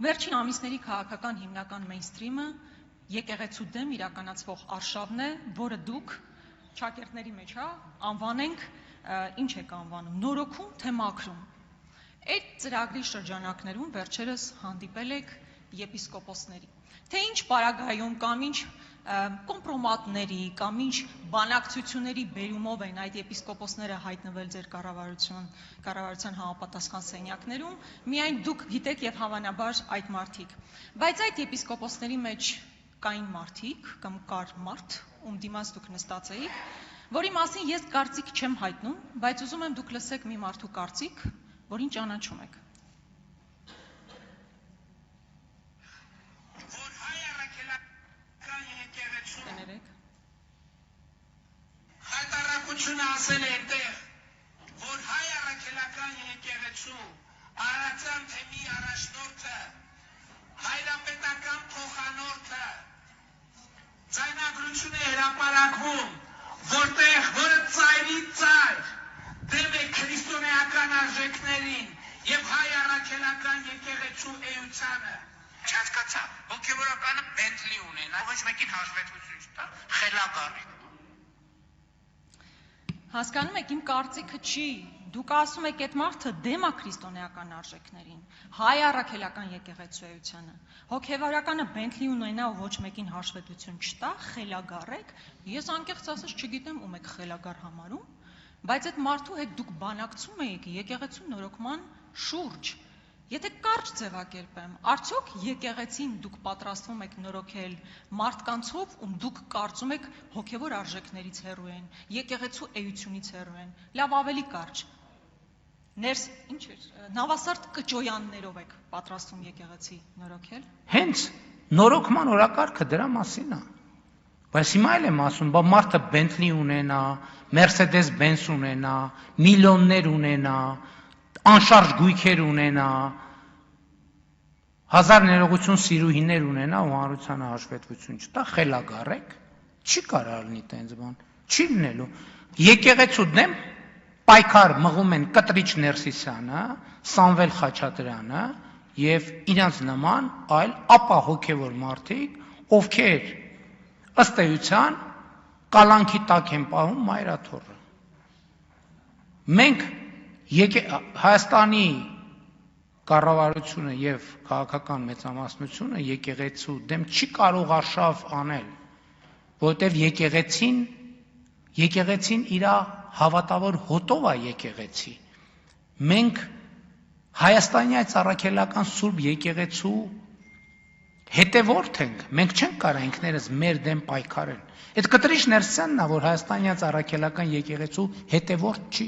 Վերջին ամիսների քաղաքական հիմնական մեյնսթրիմը եկեղեցու դեմ իրականացվող արշավն է, որը դուք ճակերտների մեջ անվանենք, ինչ եք անվանում, նորոգում, թե մաքրում։ Այդ ծրագրի շրջանակներում վերջերս հանդիպել եք եպիսկոպոսների, թե ինչ պարագայում կամ ինչ կոմպրոմատների կամ ինչ բանակցությունների բերումով են այդ եպիսկոպոսները հայտնվել ձեր կառավարության համապատասխան սենյակներում, միայն դուք գիտեք եւ հավանաբար այդ մարդիկ։ Բայց այդ եպիսկոպոսների մեջ կային մարդիկ կամ կար մարդ, ում դիմաց դուք նստած էիք, որի մասին ես կարծիք չեմ հայտնում, բայց ուզում եմ դուք լսեք մի մարդու կարծիք, որին ճանաչում եք։ Հայտարարությունը ասել է այնտեղ, որ հայ առաքելական եկեղեցու Արարատյան թեմի առաջնորդը, հայրապետական փոխանորդը ձայնագրություն է հրապարակվում, որը ծայրից ծայր դեմ է քրիստոնեական արժեքներին եւ հայ առաքելական եկեղեցու էությանը։ Չհասկացա, հոգեվորականը Բենթլի ունենա, ոչ մեկին հաշվետվություն չտա, խելագար է։ Հասկանում եք, իմ կարծիքը չի, դուք ասում եք այդ մարդը դեմ է քրիստոնեական արժեքներին, հայ առաքելական եկեղեցու էությանը, հոգևորականը Բենթլի ունենա ու ոչ մեկին հաշվետվություն չտա, խելագար եք, ես անկեղծ ասած չգիտեմ ում եք խելագար համարում, բայց այդ մարդու հետ դուք բանակցում եք եկեղեցու նորոգման շուրջ։ Եթե կարճ ձևակերպեմ, արդյոք եկեղեցին դուք պատրաստվում եք նորոգել մարդկանցով, ում դուք կարծում եք հոգևոր արժեքներից հեռու են, եկեղեցու էությունից հեռու են, լավ ավելի կարճ, ինչ էր, նավասարդ կճոյաններով եք պատրաստվում եկեղեցի նորոգել։ Հենց նորոգման օրակարգը դրա մասին է, բայց հիմա էլ եմ ասում, բա մարդը Բենթլի ունենա, Մերսեդես Բենց ունենա, միլիոններ ունենա, անշարժ գույքեր ունենա, 1000 ներողություն սիրուհիներ ունենա ու հանրությանը հաշվետվություն չտա, խելագար եք, չի կարող լինի տենց բան, չի լինելու։ Եկեղեցու դեմ պայքար մղում են Կտրիչ Ներսիսյանը, Սամվել Խաչատրյանը եւ իրանց նման այլ ապահոգեվոր մարդիկ, ովքեր ըստ էության կալանքի տակ են պահում մայրաթոռը։ Մենք Հայաստանի կառավարությունը եւ քաղաքական մեծամասնությունը եկեղեցու դեմ չի կարող արշավ անել, որտեղ եկեղեցին իր հավատավոր հոտով է եկեղեցի։ Մենք Հայաստանի այդ առաքելական սուրբ եկեղեցու հետևորդ ենք, մենք չենք կարող ինքներս մեր դեմ պայքարել։ Այդ Կտրիչ Ներսիսյանն է, որ Հայաստանի այդ առաքելական եկեղեցու հետևորդ չի։